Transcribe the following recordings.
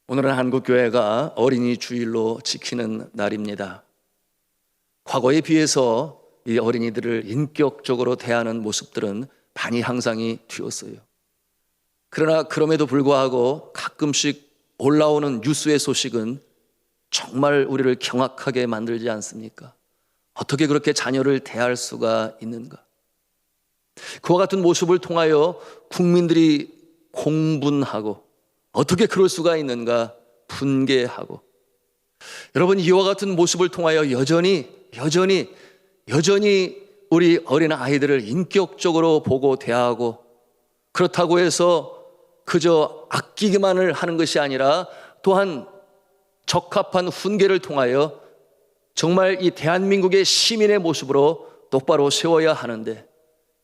오늘은 한국교회가 어린이 주일로 지키는 날입니다. 과거에 비해서 이 어린이들을 인격적으로 대하는 모습들은 많이 향상이 되었어요. 그러나 그럼에도 불구하고 가끔씩 올라오는 뉴스의 소식은 정말 우리를 경악하게 만들지 않습니까? 어떻게 그렇게 자녀를 대할 수가 있는가? 그와 같은 모습을 통하여 국민들이 공분하고 어떻게 그럴 수가 있는가 분개하고, 여러분, 이와 같은 모습을 통하여 여전히 우리 어린 아이들을 인격적으로 보고 대하고, 그렇다고 해서 그저 아끼기만을 하는 것이 아니라 또한 적합한 훈계를 통하여 정말 이 대한민국의 시민의 모습으로 똑바로 세워야 하는데,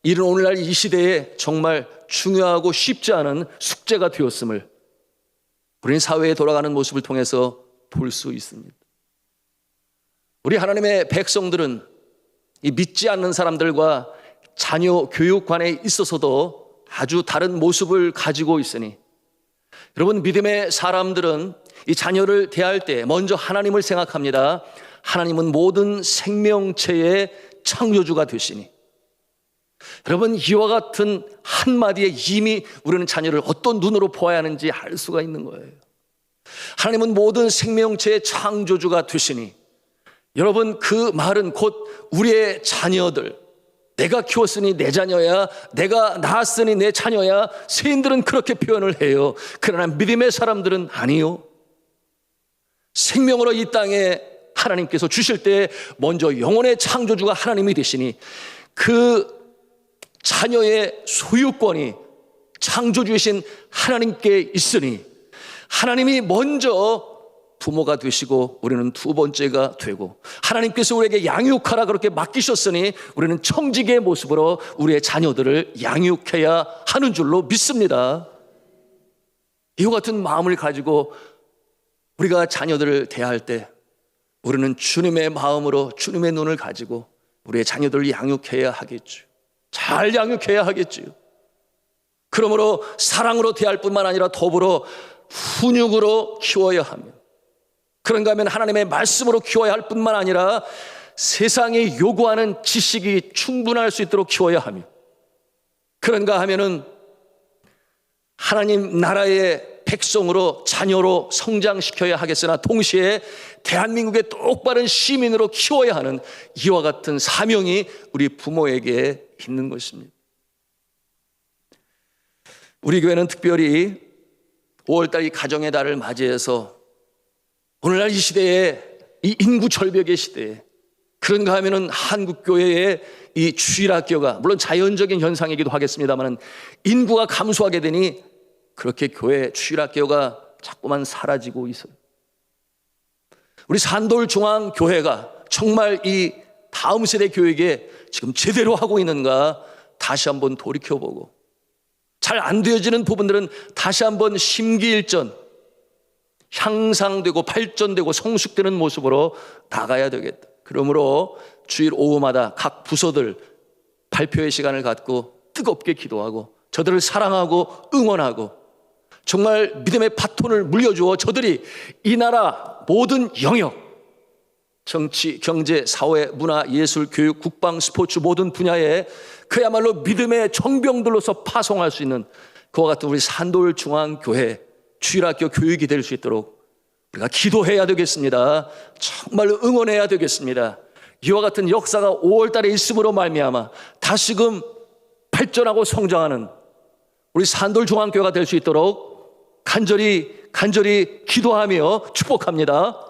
이런 오늘날 이 시대에 정말 중요하고 쉽지 않은 숙제가 되었음을 우리는 사회에 돌아가는 모습을 통해서 볼 수 있습니다. 우리 하나님의 백성들은 이 믿지 않는 사람들과 자녀 교육관에 있어서도 아주 다른 모습을 가지고 있으니, 여러분, 믿음의 사람들은 이 자녀를 대할 때 먼저 하나님을 생각합니다. 하나님은 모든 생명체의 창조주가 되시니, 여러분, 이와 같은 한마디에 이미 우리는 자녀를 어떤 눈으로 보아야 하는지 알 수가 있는 거예요. 하나님은 모든 생명체의 창조주가 되시니, 여러분, 그 말은 곧 우리의 자녀들, 내가 키웠으니 내 자녀야, 내가 낳았으니 내 자녀야. 세인들은 그렇게 표현을 해요. 그러나 믿음의 사람들은 아니요. 생명으로 이 땅에 하나님께서 주실 때 먼저 영혼의 창조주가 하나님이 되시니, 그 자녀의 소유권이 창조주이신 하나님께 있으니, 하나님이 먼저 부모가 되시고 우리는 두 번째가 되고, 하나님께서 우리에게 양육하라 그렇게 맡기셨으니 우리는 청지기의 모습으로 우리의 자녀들을 양육해야 하는 줄로 믿습니다. 이와 같은 마음을 가지고 우리가 자녀들을 대할 때 우리는 주님의 마음으로, 주님의 눈을 가지고 우리의 자녀들을 양육해야 하겠죠. 잘 양육해야 하겠지요. 그러므로 사랑으로 대할 뿐만 아니라 더불어 훈육으로 키워야 하며, 그런가 하면 하나님의 말씀으로 키워야 할 뿐만 아니라 세상이 요구하는 지식이 충분할 수 있도록 키워야 하며, 그런가 하면은 하나님 나라의 백성으로, 자녀로 성장시켜야 하겠으나 동시에 대한민국의 똑바른 시민으로 키워야 하는 이와 같은 사명이 우리 부모에게 있는 것입니다. 우리 교회는 특별히 5월달 이 가정의 달을 맞이해서 오늘날 이 시대에, 이 인구 절벽의 시대에, 그런가 하면은 한국교회의 이 주일학교가, 물론 자연적인 현상이기도 하겠습니다만, 인구가 감소하게 되니 그렇게 교회 주일학교가 자꾸만 사라지고 있어요. 우리 산돌중앙교회가 정말 이 다음 세대 교육에 지금 제대로 하고 있는가 다시 한번 돌이켜보고, 잘 안 되어지는 부분들은 다시 한번 심기일전, 향상되고 발전되고 성숙되는 모습으로 나가야 되겠다. 그러므로 주일 오후마다 각 부서들 발표의 시간을 갖고 뜨겁게 기도하고 저들을 사랑하고 응원하고 정말 믿음의 바톤을 물려주어 저들이 이 나라 모든 영역, 정치, 경제, 사회, 문화, 예술, 교육, 국방, 스포츠 모든 분야에 그야말로 믿음의 정병들로서 파송할 수 있는 그와 같은 우리 산돌중앙교회 주일학교 교육이 될 수 있도록 우리가 기도해야 되겠습니다. 정말로 응원해야 되겠습니다. 이와 같은 역사가 5월달에 있음으로 말미암아 다시금 발전하고 성장하는 우리 산돌중앙교회가 될 수 있도록 간절히 기도하며 축복합니다.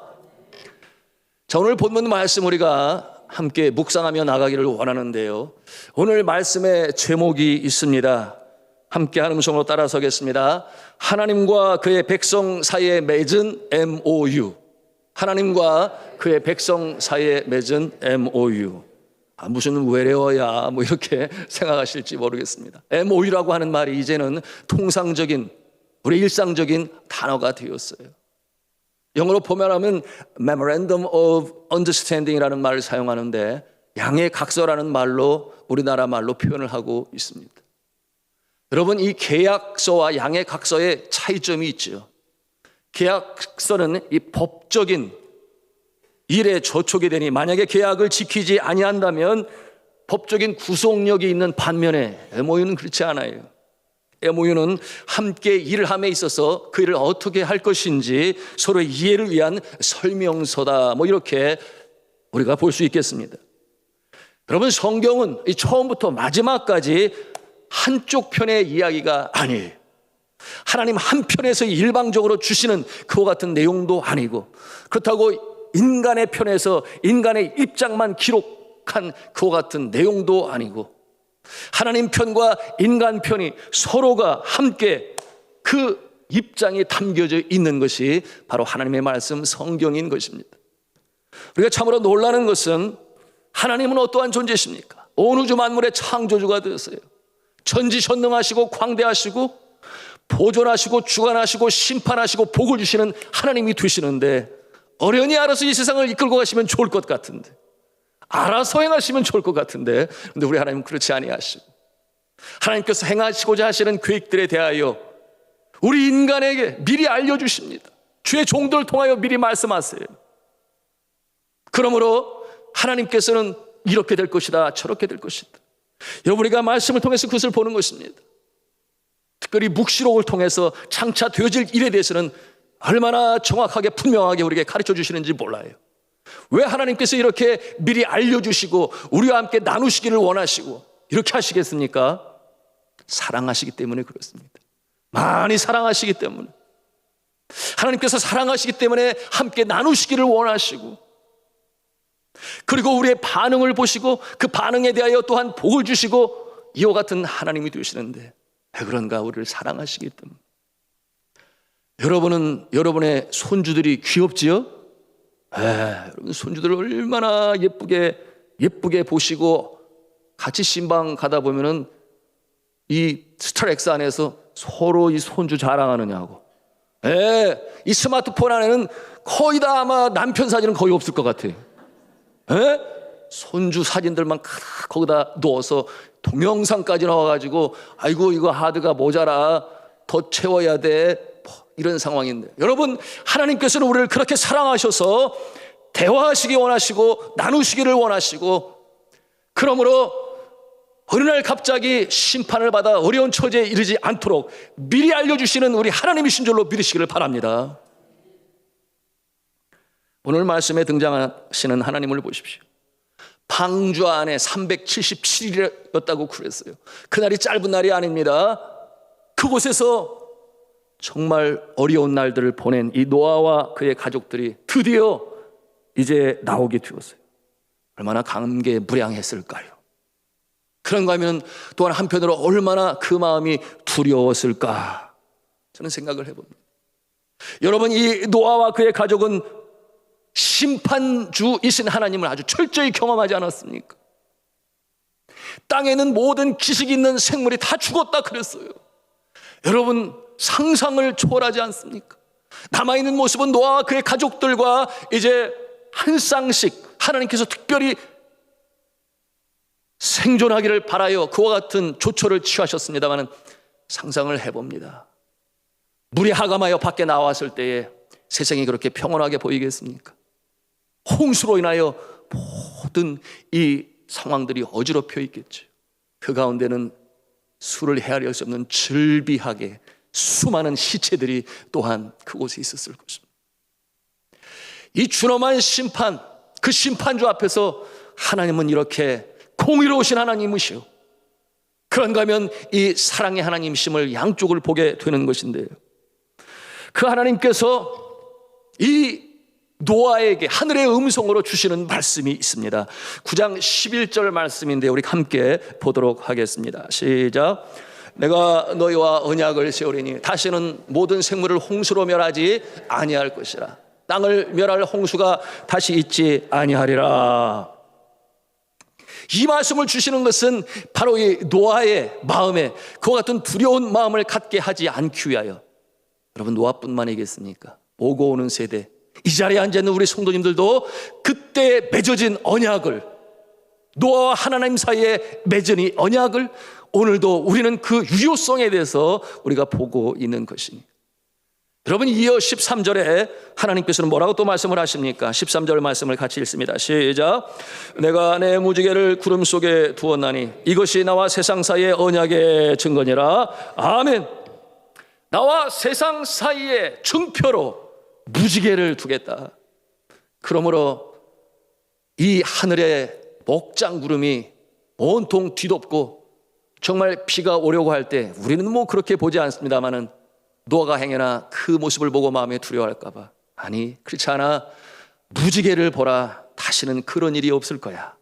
자, 오늘 본문 말씀 우리가 함께 묵상하며 나가기를 원하는데요, 오늘 말씀의 제목이 있습니다. 함께 한 음성으로 따라서겠습니다. 하나님과 그의 백성 사이에 맺은 MOU. 하나님과 그의 백성 사이에 맺은 MOU. 무슨 외래어야 뭐 이렇게 생각하실지 모르겠습니다. MOU라고 하는 말이 이제는 통상적인, 우리 일상적인 단어가 되었어요. 영어로 보면하면 Memorandum of Understanding이라는 말을 사용하는데, 양의 각서라는 말로 우리나라 말로 표현을 하고 있습니다. 여러분, 이 계약서와 양의 각서의 차이점이 있죠. 계약서는 이 법적인 일에 저촉이 되니 만약에 계약을 지키지 아니한다면 법적인 구속력이 있는 반면에 MOU는 그렇지 않아요. MOU는 함께 일을 함에 있어서 그 일을 어떻게 할 것인지 서로의 이해를 위한 설명서다, 이렇게 우리가 볼 수 있겠습니다. 여러분, 성경은 이 처음부터 마지막까지 한쪽 편의 이야기가 아니에요. 하나님 한편에서 일방적으로 주시는 그와 같은 내용도 아니고, 그렇다고 인간의 편에서 인간의 입장만 기록한 그와 같은 내용도 아니고, 하나님 편과 인간 편이 서로가 함께 그 입장이 담겨져 있는 것이 바로 하나님의 말씀 성경인 것입니다. 우리가 참으로 놀라는 것은 하나님은 어떠한 존재십니까? 온 우주 만물의 창조주가 되었어요. 전지전능하시고 광대하시고 보존하시고 주관하시고 심판하시고 복을 주시는 하나님이 되시는데, 어련히 알아서 이 세상을 이끌고 가시면 좋을 것 같은데, 알아서 행하시면 좋을 것 같은데, 근데 우리 하나님은 그렇지 아니하시고, 하나님께서 행하시고자 하시는 계획들에 대하여 우리 인간에게 미리 알려주십니다. 주의 종들을 통하여 미리 말씀하세요. 그러므로 하나님께서는 이렇게 될 것이다, 저렇게 될 것이다. 여러분, 우리가 말씀을 통해서 그것을 보는 것입니다. 특별히 묵시록을 통해서 장차 되어질 일에 대해서는 얼마나 정확하게 분명하게 우리에게 가르쳐 주시는지 몰라요. 왜 하나님께서 이렇게 미리 알려주시고 우리와 함께 나누시기를 원하시고 이렇게 하시겠습니까? 사랑하시기 때문에 그렇습니다. 많이 사랑하시기 때문에, 하나님께서 사랑하시기 때문에 함께 나누시기를 원하시고, 그리고 우리의 반응을 보시고 그 반응에 대하여 또한 복을 주시고 이와 같은 하나님이 되시는데, 왜 그런가? 우리를 사랑하시기 때문에. 여러분은 여러분의 손주들이 귀엽지요? 여러분 손주들 얼마나 예쁘게 보시고, 같이 신방 가다 보면은 이 스타렉스 안에서 서로 이 손주 자랑하느냐고. 이 스마트폰 안에는 거의 다 아마 남편 사진은 거의 없을 것 같아요. 손주 사진들만 거기다 넣어서 동영상까지 나와가지고, 아이고 이거 하드가 모자라, 더 채워야 돼, 이런 상황인데, 여러분, 하나님께서는 우리를 그렇게 사랑하셔서 대화하시기 원하시고 나누시기를 원하시고, 그러므로 어느 날 갑자기 심판을 받아 어려운 처지에 이르지 않도록 미리 알려주시는 우리 하나님이신 줄로 믿으시기를 바랍니다. 오늘 말씀에 등장하시는 하나님을 보십시오. 방주 안에 377일이었다고 그랬어요. 그날이 짧은 날이 아닙니다. 그곳에서 정말 어려운 날들을 보낸 이 노아와 그의 가족들이 드디어 이제 나오게 되었어요. 얼마나 감개무량했을까요? 그런가 하면 또한 한편으로 얼마나 그 마음이 두려웠을까, 저는 생각을 해봅니다. 여러분, 이 노아와 그의 가족은 심판주이신 하나님을 아주 철저히 경험하지 않았습니까? 땅에는 모든 기식이 있는 생물이 다 죽었다 그랬어요. 여러분, 상상을 초월하지 않습니까? 남아있는 모습은 노아와 그의 가족들과 이제 한 쌍씩 하나님께서 특별히 생존하기를 바라여 그와 같은 조처를 취하셨습니다만, 상상을 해봅니다. 물이 하감하여 밖에 나왔을 때에 세상이 그렇게 평온하게 보이겠습니까? 홍수로 인하여 모든 이 상황들이 어지럽혀 있겠죠. 그 가운데는 수를 헤아릴 수 없는 즐비하게 수많은 시체들이 또한 그곳에 있었을 것입니다. 이 준엄한 심판, 그 심판주 앞에서 하나님은 이렇게 공의로우신 하나님이시오. 그런가 하면 이 사랑의 하나님이심을 양쪽을 보게 되는 것인데요, 그 하나님께서 이 노아에게 하늘의 음성으로 주시는 말씀이 있습니다. 9장 11절 말씀인데 우리 함께 보도록 하겠습니다. 시작. 내가 너희와 언약을 세우리니 다시는 모든 생물을 홍수로 멸하지 아니할 것이라. 땅을 멸할 홍수가 다시 있지 아니하리라. 이 말씀을 주시는 것은 바로 이 노아의 마음에 그와 같은 두려운 마음을 갖게 하지 않기 위하여, 여러분, 노아뿐만이겠습니까? 오고 오는 세대, 이 자리에 앉아있는 우리 성도님들도 그때 맺어진 언약을 노아와 하나님 사이에 맺은 이 언약을 오늘도 우리는 그 유효성에 대해서 우리가 보고 있는 것입니다. 여러분, 이어 13절에 하나님께서는 뭐라고 또 말씀을 하십니까? 13절 말씀을 같이 읽습니다. 시작. 내가 내 무지개를 구름 속에 두었나니 이것이 나와 세상 사이의 언약의 증거니라. 아멘. 나와 세상 사이의 증표로 무지개를 두겠다. 그러므로 이 하늘의 목장 구름이 온통 뒤덮고 정말 비가 오려고 할 때 우리는 뭐 그렇게 보지 않습니다마는 노아가 행여나 그 모습을 보고 마음에 두려워할까 봐, 아니 그렇지 않아, 무지개를 보라, 다시는 그런 일이 없을 거야.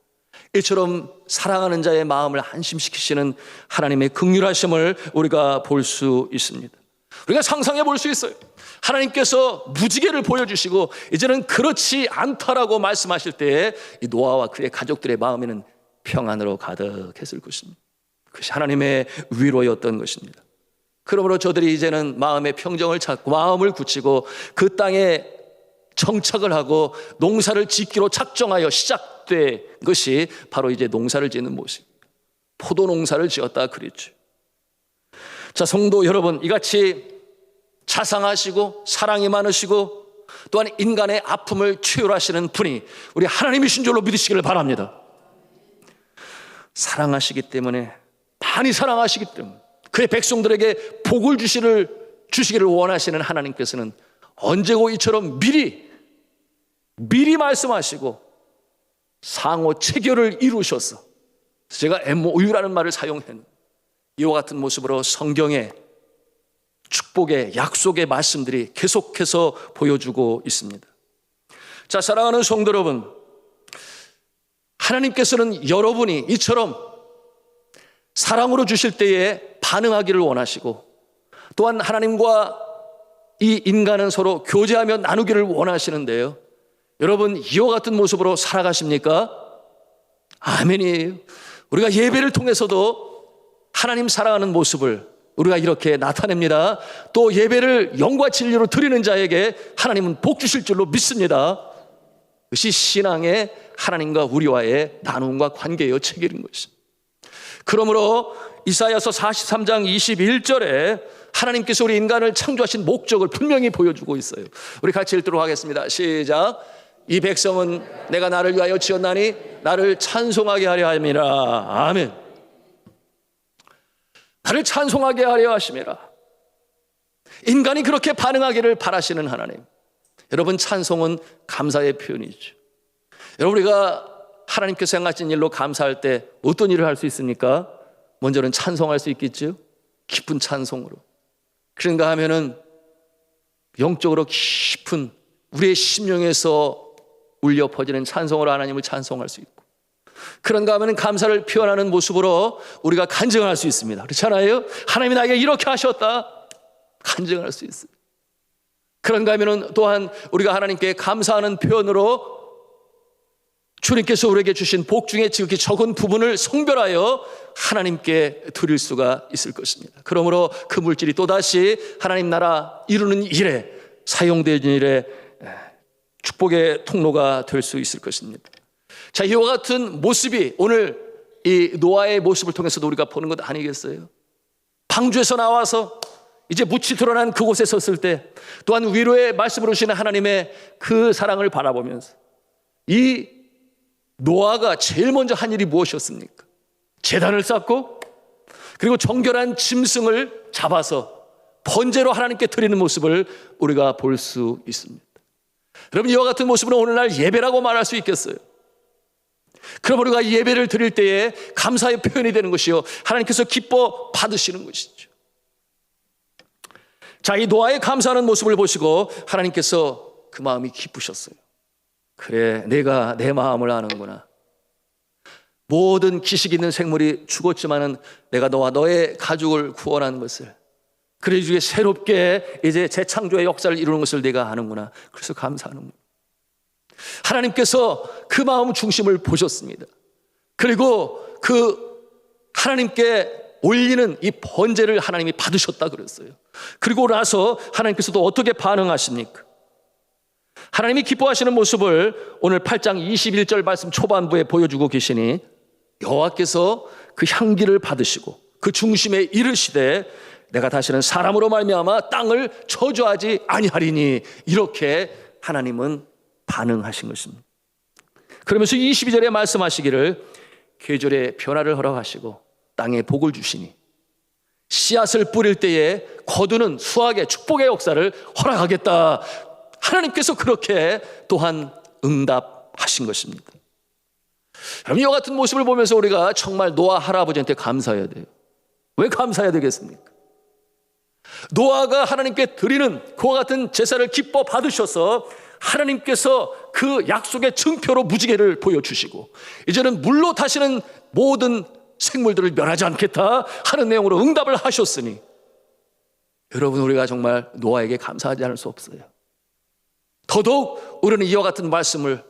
이처럼 사랑하는 자의 마음을 안심시키시는 하나님의 긍휼하심을 우리가 볼 수 있습니다. 우리가 상상해 볼 수 있어요. 하나님께서 무지개를 보여주시고 이제는 그렇지 않다라고 말씀하실 때에 이 노아와 그의 가족들의 마음에는 평안으로 가득했을 것입니다. 그것이 하나님의 위로였던 것입니다. 그러므로 저들이 이제는 마음의 평정을 찾고 마음을 굳히고 그 땅에 정착을 하고 농사를 짓기로 작정하여 시작된 것이 바로 이제 농사를 짓는 모습, 포도 농사를 지었다 그랬죠. 자, 성도 여러분, 이같이 자상하시고 사랑이 많으시고 또한 인간의 아픔을 치유하시는 분이 우리 하나님이신 줄로 믿으시기를 바랍니다. 사랑하시기 때문에, 많이 사랑하시기 때문에 그의 백성들에게 복을 주시기를 원하시는 하나님께서는 언제고 이처럼 미리 말씀하시고 상호 체결을 이루셔서, 제가 MOU라는 말을 사용했는데 이와 같은 모습으로 성경의 축복의 약속의 말씀들이 계속해서 보여주고 있습니다. 자, 사랑하는 성도 여러분, 하나님께서는 여러분이 이처럼 사랑으로 주실 때에 반응하기를 원하시고, 또한 하나님과 이 인간은 서로 교제하며 나누기를 원하시는데요, 여러분 이와 같은 모습으로 살아가십니까? 아멘이에요. 우리가 예배를 통해서도 하나님 사랑하는 모습을 우리가 이렇게 나타냅니다. 또 예배를 영과 진리로 드리는 자에게 하나님은 복 주실 줄로 믿습니다. 그것이 신앙의 하나님과 우리와의 나눔과 관계의 체결인 것입니다. 그러므로 이사야서 43장 21절에 하나님께서 우리 인간을 창조하신 목적을 분명히 보여주고 있어요. 우리 같이 읽도록 하겠습니다. 시작. 이 백성은 내가 나를 위하여 지었나니 나를 찬송하게 하려 함이라. 아멘. 나를 찬송하게 하려 하심이라. 인간이 그렇게 반응하기를 바라시는 하나님. 여러분, 찬송은 감사의 표현이죠. 여러분, 우리가 하나님께서 행하신 일로 감사할 때 어떤 일을 할 수 있습니까? 먼저는 찬송할 수 있겠죠. 깊은 찬송으로. 그런가 하면은 영적으로 깊은 우리의 심령에서 울려 퍼지는 찬송으로 하나님을 찬송할 수 있고, 그런가 하면 감사를 표현하는 모습으로 우리가 간증할 수 있습니다. 그렇잖아요? 하나님이 나에게 이렇게 하셨다, 간증할 수 있어요. 그런가 하면 또한 우리가 하나님께 감사하는 표현으로 주님께서 우리에게 주신 복 중에 지극히 적은 부분을 성별하여 하나님께 드릴 수가 있을 것입니다. 그러므로 그 물질이 또다시 하나님 나라 이루는 일에, 사용되는 일에 축복의 통로가 될 수 있을 것입니다. 자, 이와 같은 모습이 오늘 이 노아의 모습을 통해서도 우리가 보는 것 아니겠어요? 방주에서 나와서 이제 묻이 드러난 그곳에 섰을 때, 또한 위로의 말씀으로 주시는 하나님의 그 사랑을 바라보면서 이 노아가 제일 먼저 한 일이 무엇이었습니까? 제단을 쌓고 그리고 정결한 짐승을 잡아서 번제로 하나님께 드리는 모습을 우리가 볼 수 있습니다. 여러분, 이와 같은 모습은 오늘날 예배라고 말할 수 있겠어요? 그럼 우리가 예배를 드릴 때에 감사의 표현이 되는 것이요, 하나님께서 기뻐 받으시는 것이죠. 자, 이 노아의 감사하는 모습을 보시고 하나님께서 그 마음이 기쁘셨어요. 그래, 내가 내 마음을 아는구나. 모든 기식 있는 생물이 죽었지만은 내가 너와 너의 가족을 구원하는 것을, 그래 이제 새롭게 이제 재창조의 역사를 이루는 것을 내가 아는구나. 그래서 감사하는구나. 하나님께서 그 마음 중심을 보셨습니다. 그리고 그 하나님께 올리는 이 번제를 하나님이 받으셨다 그랬어요. 그리고 나서 하나님께서도 어떻게 반응하십니까? 하나님이 기뻐하시는 모습을 오늘 8장 21절 말씀 초반부에 보여주고 계시니 여호와께서 그 향기를 받으시고 그 중심에 이르시되 내가 다시는 사람으로 말미암아 땅을 저주하지 아니하리니, 이렇게 하나님은 반응하신 것입니다. 그러면서 22절에 말씀하시기를 계절의 변화를 허락하시고 땅에 복을 주시니 씨앗을 뿌릴 때에 거두는 수확의 축복의 역사를 허락하겠다. 하나님께서 그렇게 또한 응답하신 것입니다. 여러분, 이와 같은 모습을 보면서 우리가 정말 노아 할아버지한테 감사해야 돼요. 왜 감사해야 되겠습니까? 노아가 하나님께 드리는 그와 같은 제사를 기뻐 받으셔서 하나님께서 그 약속의 증표로 무지개를 보여주시고 이제는 물로 다시는 모든 생물들을 멸하지 않겠다 하는 내용으로 응답을 하셨으니, 여러분, 우리가 정말 노아에게 감사하지 않을 수 없어요. 더더욱 우리는 이와 같은 말씀을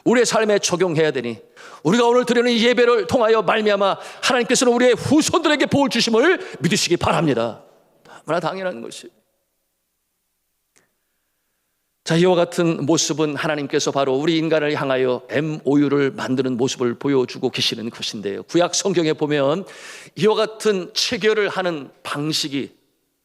우리의 삶에 적용해야 되니, 우리가 오늘 드리는 예배를 통하여 말미암아 하나님께서는 우리의 후손들에게 복을 주심을 믿으시기 바랍니다. 너무나 당연한 것이. 자, 이와 같은 모습은 하나님께서 바로 우리 인간을 향하여 MOU를 만드는 모습을 보여주고 계시는 것인데요, 구약 성경에 보면 이와 같은 체결을 하는 방식이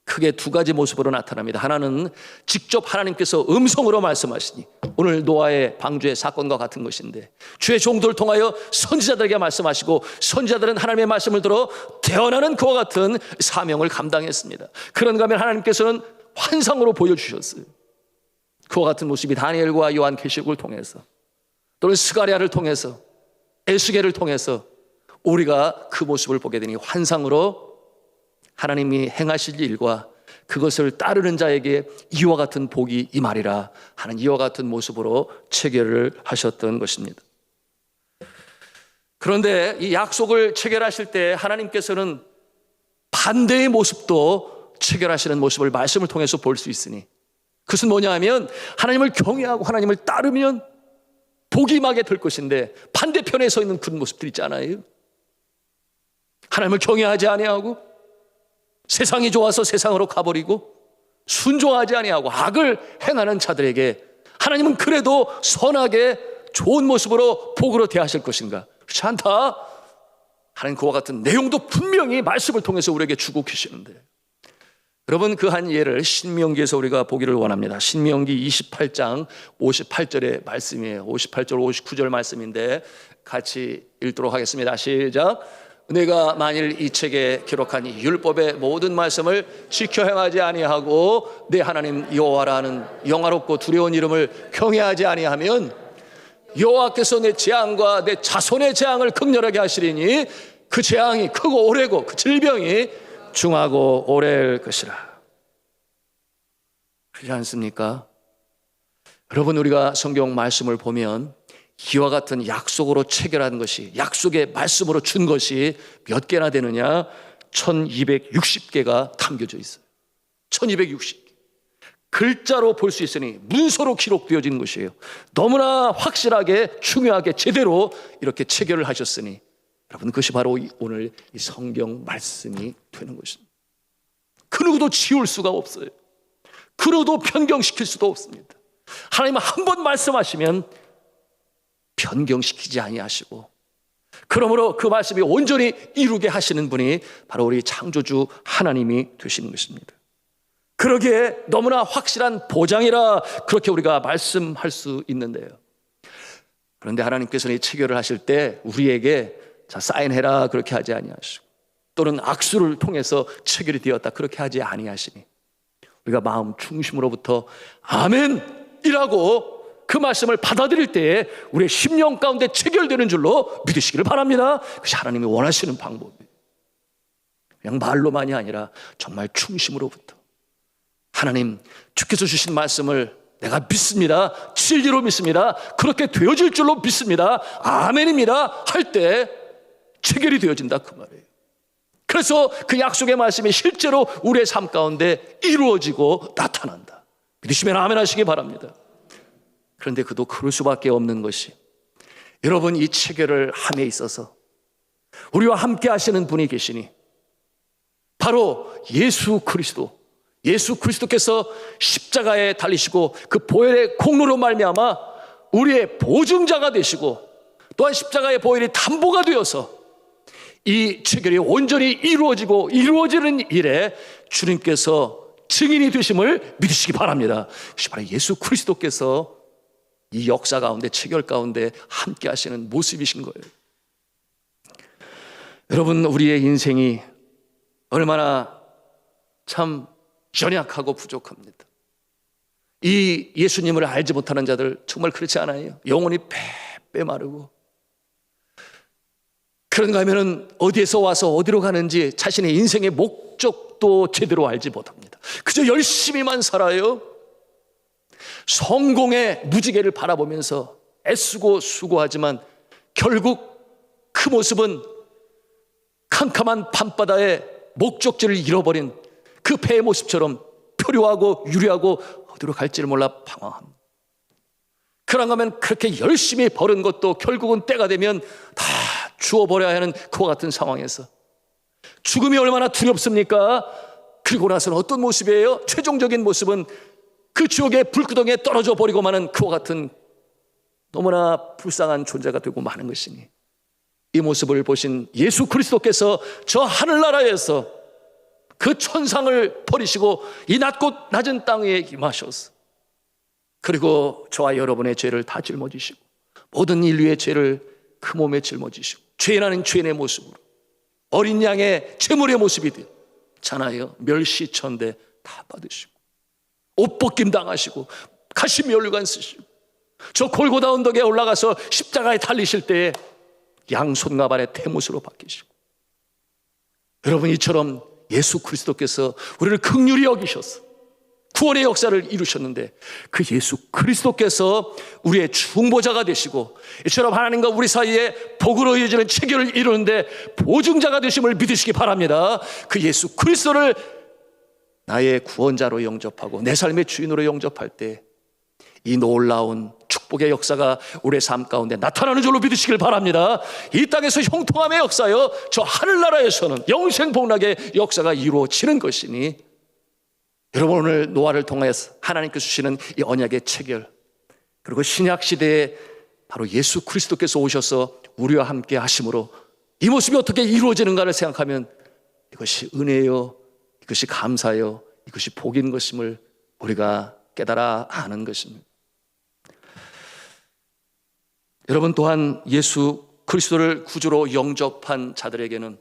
크게 두 가지 모습으로 나타납니다. 하나는 직접 하나님께서 음성으로 말씀하시니, 오늘 노아의 방주의 사건과 같은 것인데 주의 종들을 통하여 선지자들에게 말씀하시고 선지자들은 하나님의 말씀을 들어 대언하는 그와 같은 사명을 감당했습니다. 그런가 하면 하나님께서는 환상으로 보여주셨어요. 그와 같은 모습이 다니엘과 요한계시록을 통해서, 또는 스가랴를 통해서, 에스겔을 통해서 우리가 그 모습을 보게 되니 환상으로 하나님이 행하실 일과 그것을 따르는 자에게 이와 같은 복이 임하리라 하는 이와 같은 모습으로 체결을 하셨던 것입니다. 그런데 이 약속을 체결하실 때 하나님께서는 반대의 모습도 체결하시는 모습을 말씀을 통해서 볼 수 있으니, 그것은 뭐냐 하면 하나님을 경외하고 하나님을 따르면 복이 임하게 될 것인데, 반대편에 서 있는 그런 모습들 있잖아요. 하나님을 경외하지 아니하고 세상이 좋아서 세상으로 가버리고 순종하지 아니하고 악을 행하는 자들에게 하나님은 그래도 선하게 좋은 모습으로 복으로 대하실 것인가? 그렇지 않다. 하나님 그와 같은 내용도 분명히 말씀을 통해서 우리에게 주고 계시는데, 여러분, 그 한 예를 신명기에서 우리가 보기를 원합니다. 신명기 28장 58절의 말씀이에요. 58절 59절 말씀인데 같이 읽도록 하겠습니다. 시작. 내가 만일 이 책에 기록한 이 율법의 모든 말씀을 지켜 행하지 아니하고 내 하나님 여호와라는 영화롭고 두려운 이름을 경외하지 아니하면 여호와께서 내 재앙과 내 자손의 재앙을 극렬하게 하시리니 그 재앙이 크고 오래고 그 질병이 중하고 오래일 것이라. 그렇지 않습니까? 여러분, 우리가 성경 말씀을 보면 이와 같은 약속으로 체결한 것이, 약속의 말씀으로 준 것이 몇 개나 되느냐? 1260개가 담겨져 있어요. 1260개. 글자로 볼 수 있으니 문서로 기록되어진 것이에요. 너무나 확실하게, 중요하게, 제대로 이렇게 체결을 하셨으니, 여러분, 그것이 바로 오늘 이 성경 말씀이 되는 것입니다. 그 누구도 지울 수가 없어요. 그 누구도 변경시킬 수도 없습니다. 하나님은 한 번 말씀하시면 변경시키지 아니하시고, 그러므로 그 말씀이 온전히 이루게 하시는 분이 바로 우리 창조주 하나님이 되시는 것입니다. 그러기에 너무나 확실한 보장이라 그렇게 우리가 말씀할 수 있는데요, 그런데 하나님께서는 이 체결을 하실 때 우리에게 자, 사인해라 그렇게 하지 아니하시고, 또는 악수를 통해서 체결이 되었다 그렇게 하지 아니하시니, 우리가 마음 중심으로부터 아멘이라고 그 말씀을 받아들일 때에 우리의 심령 가운데 체결되는 줄로 믿으시기를 바랍니다. 그것이 하나님이 원하시는 방법이에요. 그냥 말로만이 아니라 정말 중심으로부터, 하나님, 주께서 주신 말씀을 내가 믿습니다, 진리로 믿습니다, 그렇게 되어질 줄로 믿습니다, 아멘입니다 할 때 체결이 되어진다 그 말이에요. 그래서 그 약속의 말씀이 실제로 우리의 삶 가운데 이루어지고 나타난다. 믿으시면 아멘 하시기 바랍니다. 그런데 그도 그럴 수밖에 없는 것이, 여러분, 이 체결을 함에 있어서 우리와 함께 하시는 분이 계시니 바로 예수 그리스도께서 십자가에 달리시고 그 보혈의 공로로 말미암아 우리의 보증자가 되시고, 또한 십자가의 보혈이 담보가 되어서 이 체결이 온전히 이루어지는 일에 주님께서 증인이 되심을 믿으시기 바랍니다. 그것이 바로 예수 그리스도께서 이 역사 가운데, 체결 가운데 함께 하시는 모습이신 거예요. 여러분, 우리의 인생이 얼마나 참 연약하고 부족합니다. 이 예수님을 알지 못하는 자들 정말 그렇지 않아요? 영혼이 빼빼 마르고, 그런가 하면은 어디에서 와서 어디로 가는지 자신의 인생의 목적도 제대로 알지 못합니다. 그저 열심히만 살아요. 성공의 무지개를 바라보면서 애쓰고 수고하지만 결국 그 모습은 캄캄한 밤바다에 목적지를 잃어버린 그 배의 모습처럼 표류하고 유리하고 어디로 갈지를 몰라 방황합니다. 그런가 하면 그렇게 열심히 벌은 것도 결국은 때가 되면 다 주워버려야 하는 그와 같은 상황에서 죽음이 얼마나 두렵습니까? 그리고 나서는 어떤 모습이에요? 최종적인 모습은 그 지옥의 불구덩이에 떨어져 버리고 마는 그와 같은 너무나 불쌍한 존재가 되고 마는 것이니, 이 모습을 보신 예수 그리스도께서 저 하늘나라에서 그 천상을 버리시고 이 낮고 낮은 땅에 임하셔서, 그리고 저와 여러분의 죄를 다 짊어지시고 모든 인류의 죄를 그 몸에 짊어지시고 죄인 아닌 죄인의 모습으로 어린 양의 제물의 모습이 되잖아요. 멸시천대 다 받으시고 옷벗김 당하시고 가시 면류관 쓰시고 저 골고다 언덕에 올라가서 십자가에 달리실 때에 양손과 발의 태못으로 바뀌시고, 여러분, 이처럼 예수 그리스도께서 우리를 긍휼히 여기셔서 구원의 역사를 이루셨는데, 그 예수 그리스도께서 우리의 중보자가 되시고 이처럼 하나님과 우리 사이에 복으로 이어지는 체결을 이루는데 보증자가 되심을 믿으시기 바랍니다. 그 예수 그리스도를 나의 구원자로 영접하고 내 삶의 주인으로 영접할 때 이 놀라운 축복의 역사가 우리의 삶 가운데 나타나는 줄로 믿으시길 바랍니다. 이 땅에서 형통함의 역사요, 저 하늘나라에서는 영생복락의 역사가 이루어지는 것이니, 여러분, 오늘 노아를 통해서 하나님께서 주시는 이 언약의 체결, 그리고 신약시대에 바로 예수 그리스도께서 오셔서 우리와 함께 하심으로 이 모습이 어떻게 이루어지는가를 생각하면 이것이 은혜요, 이것이 감사요, 이것이 복인 것임을 우리가 깨달아 아는 것입니다. 여러분, 또한 예수 그리스도를 구주로 영접한 자들에게는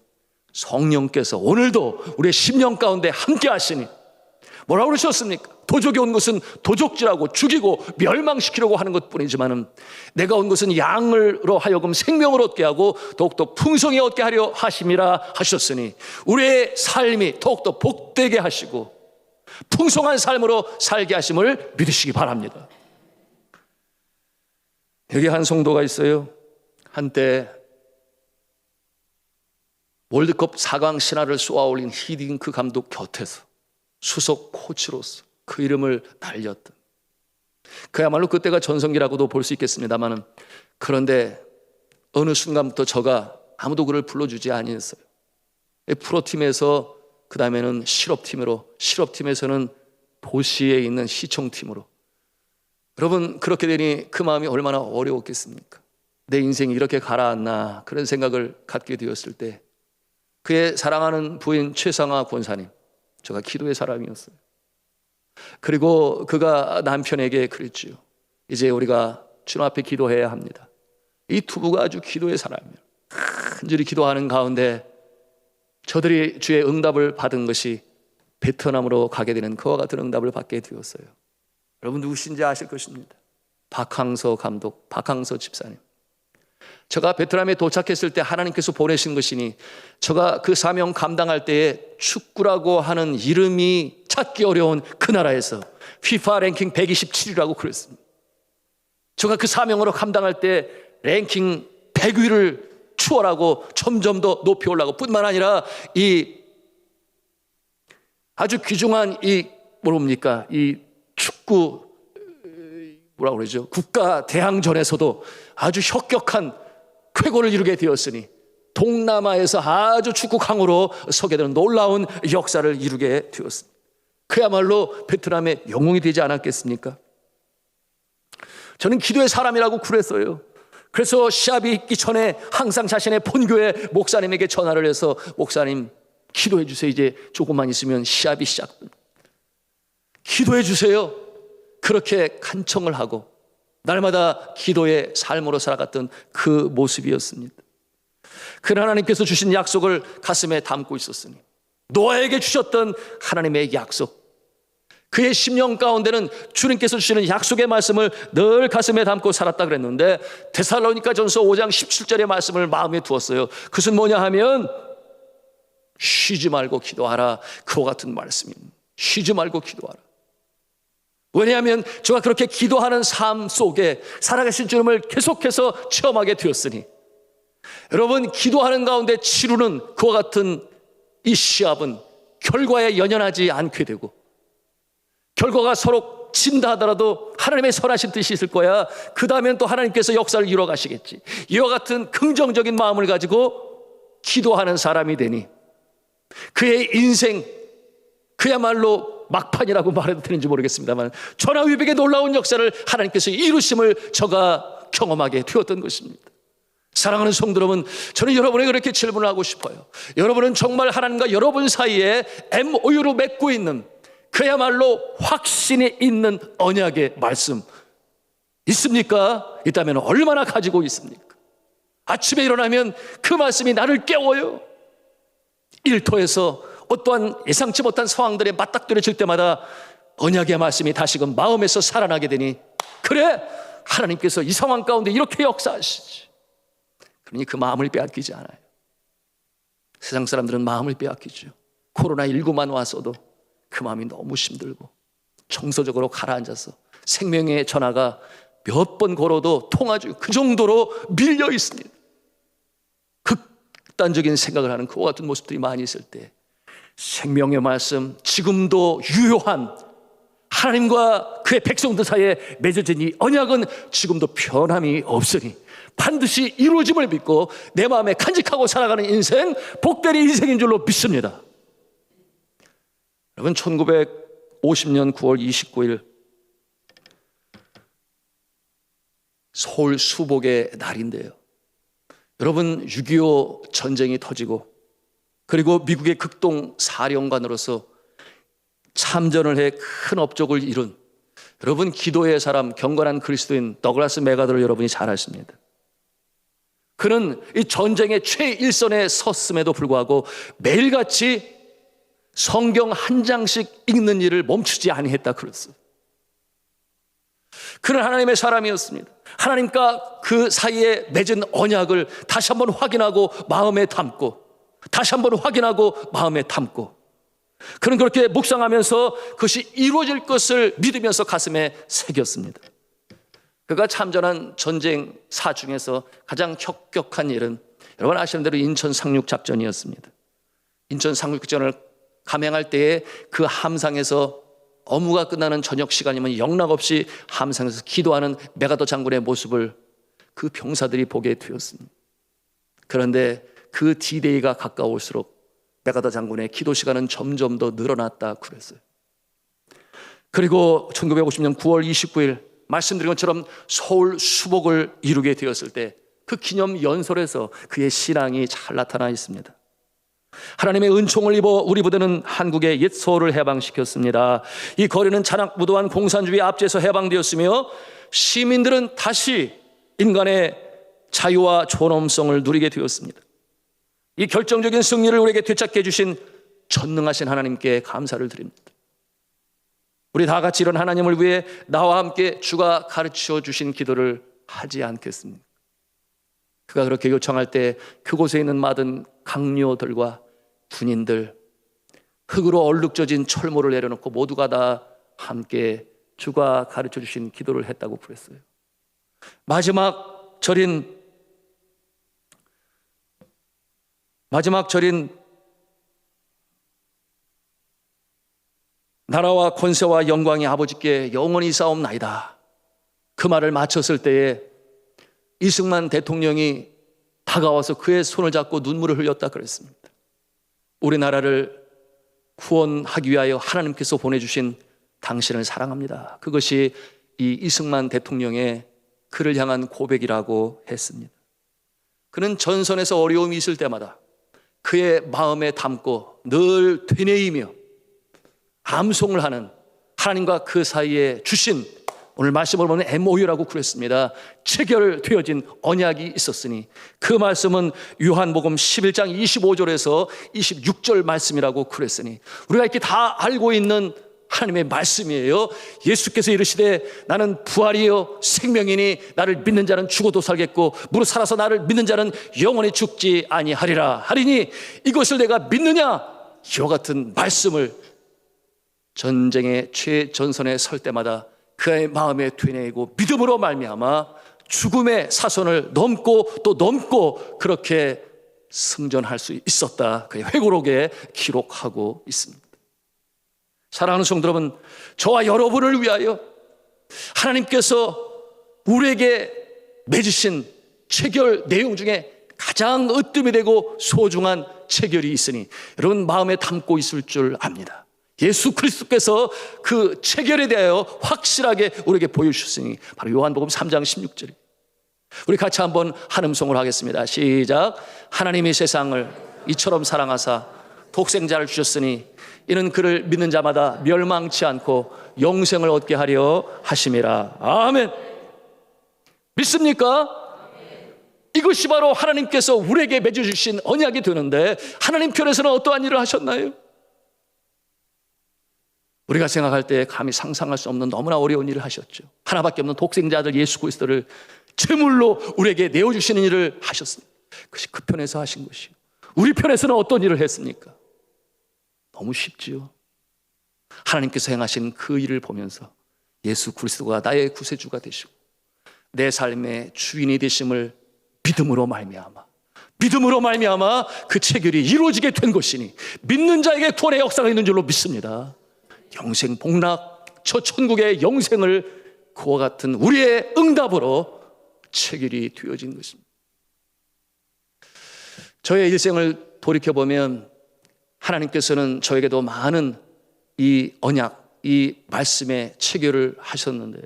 성령께서 오늘도 우리의 심령 가운데 함께 하시니, 뭐라고 그러셨습니까? 도적이 온 것은 도적질하고 죽이고 멸망시키려고 하는 것뿐이지만은 내가 온 것은 양으로 하여금 생명을 얻게 하고 더욱더 풍성히 얻게 하려 하심이라 하셨으니, 우리의 삶이 더욱더 복되게 하시고 풍성한 삶으로 살게 하심을 믿으시기 바랍니다. 여기 한 성도가 있어요. 한때 월드컵 4강 신화를 쏘아올린 히딩크 감독 곁에서 수석 코치로서 그 이름을 날렸던, 그야말로 그때가 전성기라고도 볼 수 있겠습니다만, 그런데 어느 순간부터 저가 아무도 그를 불러주지 아니했어요. 프로팀에서 그 다음에는 실업팀에서는 도시에 있는 시청팀으로. 여러분, 그렇게 되니 그 마음이 얼마나 어려웠겠습니까? 내 인생이 이렇게 가라앉나, 그런 생각을 갖게 되었을 때 그의 사랑하는 부인 최상화 권사님, 제가 기도의 사람이었어요. 그리고 그가 남편에게 그랬지요. 이제 우리가 주님 앞에 기도해야 합니다. 이 두 부가 아주 기도의 사람이에요. 간절히 기도하는 가운데 저들이 주의 응답을 받은 것이 베트남으로 가게 되는 그와 같은 응답을 받게 되었어요. 여러분, 누구신지 아실 것입니다. 박항서 감독, 박항서 집사님. 제가 베트남에 도착했을 때 하나님께서 보내신 것이니, 제가 그 사명 감당할 때에 축구라고 하는 이름이 찾기 어려운 그 나라에서 FIFA 랭킹 127위라고 그랬습니다. 제가 그 사명으로 감당할 때 랭킹 100위를 추월하고 점점 더 높이 올라가고, 뿐만 아니라 이 아주 귀중한 이 축구 뭐라고 그러죠? 국가 대항전에서도 아주 혁격한 쾌거를 이루게 되었으니 동남아에서 아주 축구 강으로 서게 되는 놀라운 역사를 이루게 되었습니다. 그야말로 베트남의 영웅이 되지 않았겠습니까? 저는 기도의 사람이라고 그랬어요. 그래서 시합이 있기 전에 항상 자신의 본교회 목사님에게 전화를 해서 목사님 기도해 주세요. 이제 조금만 있으면 시합이 시작됩니다. 기도해 주세요. 그렇게 간청을 하고 날마다 기도의 삶으로 살아갔던 그 모습이었습니다. 그 하나님께서 주신 약속을 가슴에 담고 있었으니 노아에게 주셨던 하나님의 약속, 그의 심령 가운데는 주님께서 주시는 약속의 말씀을 늘 가슴에 담고 살았다 그랬는데 데살로니가전서 5장 17절의 말씀을 마음에 두었어요. 그것은 뭐냐 하면 쉬지 말고 기도하라. 그와 같은 말씀입니다. 쉬지 말고 기도하라. 왜냐하면 저가 그렇게 기도하는 삶 속에 살아계신 주님을 계속해서 체험하게 되었으니, 여러분 기도하는 가운데 치루는 그와 같은 이 시합은 결과에 연연하지 않게 되고, 결과가 서로 진다 하더라도 하나님의 선하신 뜻이 있을 거야. 그 다음엔 또 하나님께서 역사를 이루어 가시겠지. 이와 같은 긍정적인 마음을 가지고 기도하는 사람이 되니 그의 인생, 그야말로 막판이라고 말해도 되는지 모르겠습니다만 전화위복의 놀라운 역사를 하나님께서 이루심을 저가 경험하게 되었던 것입니다. 사랑하는 성도 여러분, 저는 여러분에게 그렇게 질문을 하고 싶어요. 여러분은 정말 하나님과 여러분 사이에 MOU로 맺고 있는 그야말로 확신이 있는 언약의 말씀 있습니까? 있다면 얼마나 가지고 있습니까? 아침에 일어나면 그 말씀이 나를 깨워요. 일터에서 어떠한 예상치 못한 상황들에 맞닥뜨려질 때마다 언약의 말씀이 다시금 마음에서 살아나게 되니, 그래, 하나님께서 이 상황 가운데 이렇게 역사하시지. 그러니 그 마음을 빼앗기지 않아요. 세상 사람들은 마음을 빼앗기죠. 코로나19만 왔어도 그 마음이 너무 힘들고 정서적으로 가라앉아서 생명의 전화가 몇 번 걸어도 통하죠. 그 정도로 밀려 있습니다. 극단적인 생각을 하는 그와 같은 모습들이 많이 있을 때 생명의 말씀, 지금도 유효한 하나님과 그의 백성들 사이에 맺어진 이 언약은 지금도 변함이 없으니 반드시 이루어짐을 믿고 내 마음에 간직하고 살아가는 인생, 복된 인생인 줄로 믿습니다. 여러분, 1950년 9월 29일 서울 수복의 날인데요, 여러분 6.25 전쟁이 터지고 그리고 미국의 극동 사령관으로서 참전을 해 큰 업적을 이룬 여러분 기도의 사람, 경건한 그리스도인 더글라스 맥아더를 여러분이 잘 아십니다. 그는 이 전쟁의 최일선에 섰음에도 불구하고 매일같이 성경 한 장씩 읽는 일을 멈추지 아니했다 그랬어요. 그는 하나님의 사람이었습니다. 하나님과 그 사이에 맺은 언약을 다시 한번 확인하고 마음에 담고, 다시 한번 확인하고 마음에 담고, 그는 그렇게 묵상하면서 그것이 이루어질 것을 믿으면서 가슴에 새겼습니다. 그가 참전한 전쟁사 중에서 가장 혁격한 일은 여러분 아시는 대로 인천 상륙작전이었습니다. 인천 상륙작전을 감행할 때에 그 함상에서 업무가 끝나는 저녁 시간이면 영락없이 함상에서 기도하는 맥아더 장군의 모습을 그 병사들이 보게 되었습니다. 그런데 그 D-Day가 가까울수록 맥아더 장군의 기도 시간은 점점 더 늘어났다 그랬어요. 그리고 1950년 9월 29일 말씀드린 것처럼 서울 수복을 이루게 되었을 때 그 기념 연설에서 그의 신앙이 잘 나타나 있습니다. 하나님의 은총을 입어 우리 부대는 한국의 옛 서울을 해방시켰습니다. 이 거리는 잔악무도한 공산주의 압제에서 해방되었으며 시민들은 다시 인간의 자유와 존엄성을 누리게 되었습니다. 이 결정적인 승리를 우리에게 되찾게 해주신 전능하신 하나님께 감사를 드립니다. 우리 다 같이 이런 하나님을 위해 나와 함께 주가 가르쳐 주신 기도를 하지 않겠습니까? 그가 그렇게 요청할 때 그곳에 있는 많은 강료들과 군인들, 흙으로 얼룩져진 철모를 내려놓고 모두가 다 함께 주가 가르쳐 주신 기도를 했다고 그랬어요. 마지막 절인 나라와 권세와 영광이 아버지께 영원히 싸움나이다, 그 말을 마쳤을 때에 이승만 대통령이 다가와서 그의 손을 잡고 눈물을 흘렸다 그랬습니다. 우리나라를 구원하기 위하여 하나님께서 보내주신 당신을 사랑합니다. 그것이 이 이승만 대통령의 그를 향한 고백이라고 했습니다. 그는 전선에서 어려움이 있을 때마다 그의 마음에 담고 늘 되뇌이며 암송을 하는 하나님과 그 사이에 주신, 오늘 말씀을 보면 MOU라고 그랬습니다. 체결되어진 언약이 있었으니 그 말씀은 요한복음 11장 25절에서 26절 말씀이라고 그랬으니 우리가 이렇게 다 알고 있는 하나님의 말씀이에요. 예수께서 이르시되 나는 부활이요 생명이니 나를 믿는 자는 죽어도 살겠고 무릇 살아서 나를 믿는 자는 영원히 죽지 아니하리라 하리니 이것을 내가 믿느냐? 이와 같은 말씀을 전쟁의 최전선에 설 때마다 그의 마음에 되뇌이고 믿음으로 말미암아 죽음의 사선을 넘고 또 넘고 그렇게 승전할 수 있었다. 그의 회고록에 기록하고 있습니다. 사랑하는 성도 여러분, 저와 여러분을 위하여 하나님께서 우리에게 맺으신 체결 내용 중에 가장 으뜸이 되고 소중한 체결이 있으니 여러분 마음에 담고 있을 줄 압니다. 예수 그리스도께서 그 체결에 대하여 확실하게 우리에게 보여주셨으니 바로 요한복음 3장 16절. 우리 같이 한번 한음성을 하겠습니다. 시작. 하나님이 세상을 이처럼 사랑하사 독생자를 주셨으니 이는 그를 믿는 자마다 멸망치 않고 영생을 얻게 하려 하심이라. 아멘. 믿습니까? 이것이 바로 하나님께서 우리에게 맺어주신 언약이 되는데 하나님 편에서는 어떠한 일을 하셨나요? 우리가 생각할 때 감히 상상할 수 없는 너무나 어려운 일을 하셨죠. 하나밖에 없는 독생자 아들 예수 그리스도를 제물로 우리에게 내어주시는 일을 하셨습니다. 그것이 그 편에서 하신 것이요. 우리 편에서는 어떤 일을 했습니까? 너무 쉽지요. 하나님께서 행하신 그 일을 보면서 예수 그리스도가 나의 구세주가 되시고 내 삶의 주인이 되심을 믿음으로 말미암아 그 체결이 이루어지게 된 것이니 믿는 자에게 구원의 역사가 있는 줄로 믿습니다. 영생 복락 저 천국의 영생을 그와 같은 우리의 응답으로 체결이 되어진 것입니다. 저의 일생을 돌이켜보면 하나님께서는 저에게도 많은 이 언약, 이 말씀의 체결을 하셨는데요.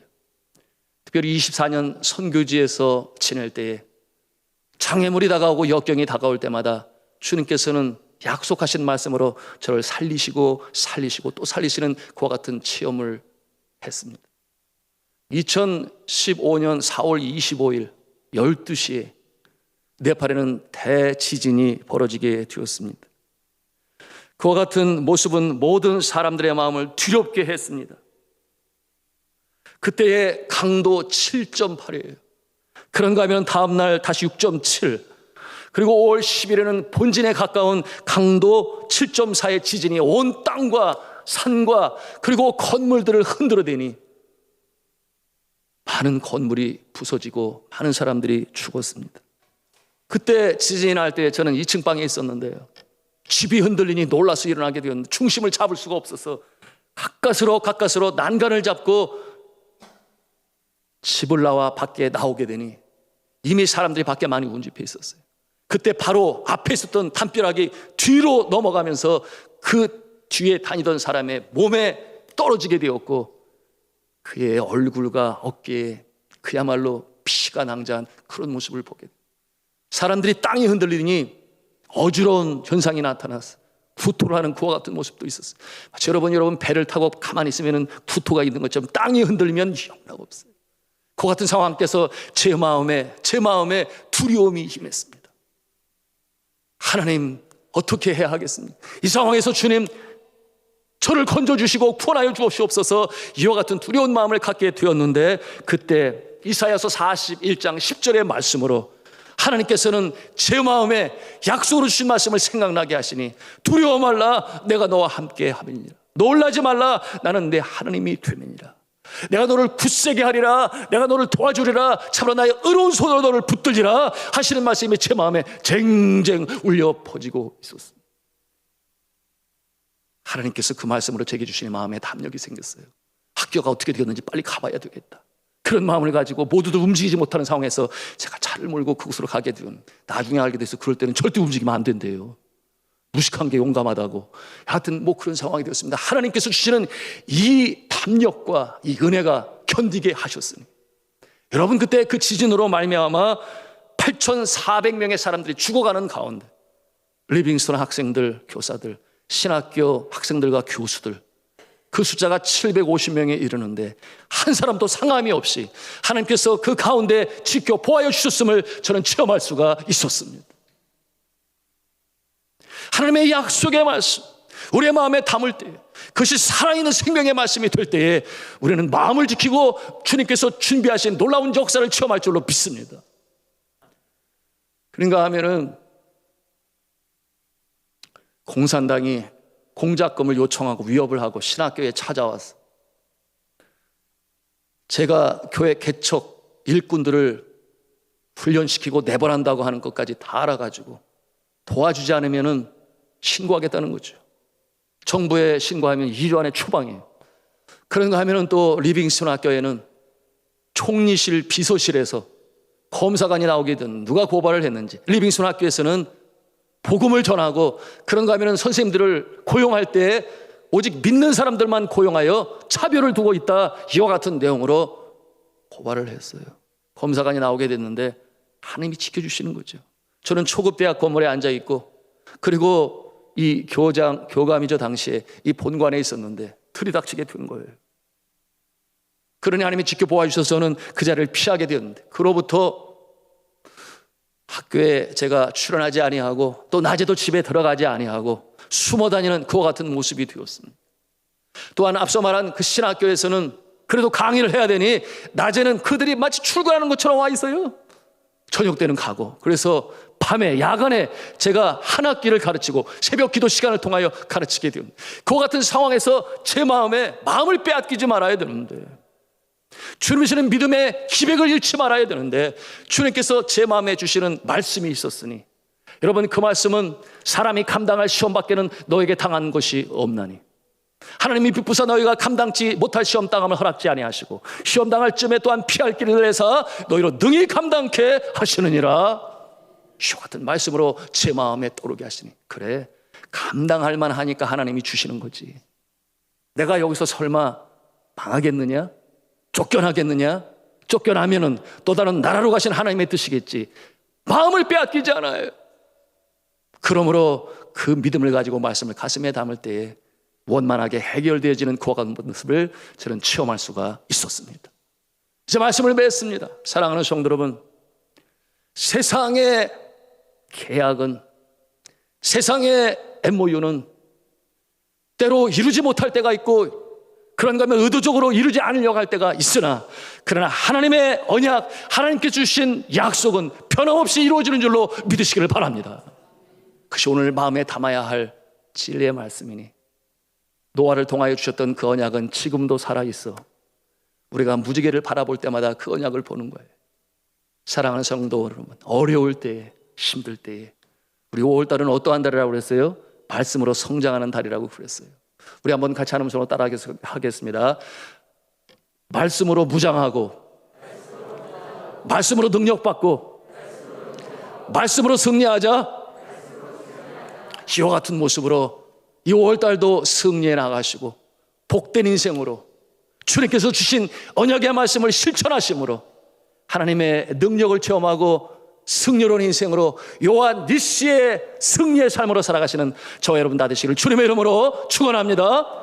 특별히 24년 선교지에서 지낼 때에 장애물이 다가오고 역경이 다가올 때마다 주님께서는 약속하신 말씀으로 저를 살리시고 또 살리시는 그와 같은 체험을 했습니다. 2015년 4월 25일 12시에 네팔에는 대지진이 벌어지게 되었습니다. 그와 같은 모습은 모든 사람들의 마음을 두렵게 했습니다. 그때의 강도 7.8이에요. 그런가 하면 다음날 다시 6.7, 그리고 5월 10일에는 본진에 가까운 강도 7.4의 지진이 온 땅과 산과 그리고 건물들을 흔들어대니 많은 건물이 부서지고 많은 사람들이 죽었습니다. 그때 지진이 날 때 저는 2층 방에 있었는데요. 집이 흔들리니 놀라서 일어나게 되었는데 중심을 잡을 수가 없어서 가까스로 난간을 잡고 집을 나와 밖에 나오게 되니 이미 사람들이 밖에 많이 운집해 있었어요. 그때 바로 앞에 있었던 담벼락이 뒤로 넘어가면서 그 뒤에 다니던 사람의 몸에 떨어지게 되었고 그의 얼굴과 어깨에 그야말로 피가 낭자한 그런 모습을 보게 돼요. 사람들이 땅이 흔들리니 어지러운 현상이 나타났어요. 구토를 하는 그와 같은 모습도 있었어요. 마치 여러분 배를 타고 가만히 있으면 구토가 있는 것처럼 땅이 흔들리면 영락 없어요. 그 같은 상황께서 제 마음에 두려움이 임했습니다. 하나님 어떻게 해야 하겠습니까? 이 상황에서 주님 저를 건져주시고 구원하여 주옵소서. 이와 같은 두려운 마음을 갖게 되었는데 그때 이사야서 41장 10절의 말씀으로 하나님께서는 제 마음에 약속으로 주신 말씀을 생각나게 하시니 두려워 말라 내가 너와 함께 함이니라. 놀라지 말라 나는 내 하나님이 됨이니라. 내가 너를 굳세게 하리라. 내가 너를 도와주리라. 참으로 나의 의로운 손으로 너를 붙들리라 하시는 말씀이 제 마음에 쟁쟁 울려 퍼지고 있었습니다. 하나님께서 그 말씀으로 제게 주시니 마음에 담력이 생겼어요. 학교가 어떻게 되었는지 빨리 가봐야 되겠다. 그런 마음을 가지고 모두도 움직이지 못하는 상황에서 제가 차를 몰고 그곳으로 가게 된, 나중에 알게 돼서 그럴 때는 절대 움직이면 안 된대요. 무식한 게 용감하다고. 하여튼 그런 상황이 되었습니다. 하나님께서 주시는 이 담력과 이 은혜가 견디게 하셨으니 여러분, 그때 그 지진으로 말미암아 8,400명의 사람들이 죽어가는 가운데 리빙스턴 학생들, 교사들, 신학교 학생들과 교수들, 그 숫자가 750명에 이르는데 한 사람도 상함이 없이 하나님께서 그 가운데 지켜 보아여 주셨음을 저는 체험할 수가 있었습니다. 하나님의 약속의 말씀, 우리의 마음에 담을 때, 그것이 살아있는 생명의 말씀이 될 때에 우리는 마음을 지키고 주님께서 준비하신 놀라운 역사를 체험할 줄로 믿습니다. 그런가 하면은 공산당이 공작금을 요청하고 위협을 하고 신학교에 찾아와서 제가 교회 개척 일꾼들을 훈련시키고 내보낸다고 하는 것까지 다 알아가지고 도와주지 않으면 신고하겠다는 거죠. 정부에 신고하면 2주 안에 추방이에요. 그런가 하면 또 리빙스턴 학교에는 총리실 비서실에서 검사관이 나오게 된 누가 고발을 했는지, 리빙스턴 학교에서는 복음을 전하고 그런가 하면 선생님들을 고용할 때 오직 믿는 사람들만 고용하여 차별을 두고 있다, 이와 같은 내용으로 고발을 했어요. 검사관이 나오게 됐는데 하나님이 지켜주시는 거죠. 저는 초급대학 건물에 앉아있고, 그리고 이 교감이 저 당시에 이 본관에 있었는데 들이닥치게 된 거예요. 그러니 하나님이 지켜보아 주셔서 저는 그 자리를 피하게 되었는데, 그로부터 학교에 제가 출연하지 아니하고 또 낮에도 집에 들어가지 아니하고 숨어 다니는 그와 같은 모습이 되었습니다. 또한 앞서 말한 그 신학교에서는 그래도 강의를 해야 되니 낮에는 그들이 마치 출근하는 것처럼 와 있어요. 저녁 때는 가고, 그래서 밤에 야간에 제가 한 학기를 가르치고 새벽 기도 시간을 통하여 가르치게 됩니다. 그와 같은 상황에서 제 마음을 빼앗기지 말아야 되는데, 주님 주시는 믿음의 기백을 잃지 말아야 되는데, 주님께서 제 마음에 주시는 말씀이 있었으니, 여러분, 그 말씀은 사람이 감당할 시험밖에는 너에게 당한 것이 없나니, 하나님이 비부사 너희가 감당치 못할 시험 당함을 허락지 아니하시고 시험 당할 쯤에 또한 피할 길을 내사 너희로 능히 감당케 하시느니라. 이와 같은 말씀으로 제 마음에 떠오르게 하시니, 그래, 감당할 만하니까 하나님이 주시는 거지. 내가 여기서 설마 망하겠느냐? 쫓겨나겠느냐? 쫓겨나면은 또 다른 나라로 가신 하나님의 뜻이겠지. 마음을 빼앗기지 않아요. 그러므로 그 믿음을 가지고 말씀을 가슴에 담을 때에 원만하게 해결되어지는 그와 같은 모습을 저는 체험할 수가 있었습니다. 이제 말씀을 맺습니다. 사랑하는 성도 여러분, 세상의 계약은, 세상의 MOU는 때로 이루지 못할 때가 있고, 그런가 하면 의도적으로 이루지 않으려고 할 때가 있으나, 그러나 하나님의 언약, 하나님께 주신 약속은 변함없이 이루어지는 줄로 믿으시기를 바랍니다. 그것이 오늘 마음에 담아야 할 진리의 말씀이니, 노아를 통하여 주셨던 그 언약은 지금도 살아있어 우리가 무지개를 바라볼 때마다 그 언약을 보는 거예요. 사랑하는 성도 여러분, 어려울 때에, 힘들 때에, 우리 5월달은 어떠한 달이라고 그랬어요? 말씀으로 성장하는 달이라고 그랬어요. 우리 한번 같이 한 음성으로 따라 하겠습니다. 말씀으로 무장하고, 말씀으로 능력받고, 말씀으로 승리하자. 이와 같은 모습으로 이 5월달도 승리해 나가시고 복된 인생으로 주님께서 주신 언약의 말씀을 실천하심으로 하나님의 능력을 체험하고 승리로운 인생으로 요한 니시의 승리의 삶으로 살아가시는 저와 여러분 다 되시기를 주님의 이름으로 축원합니다.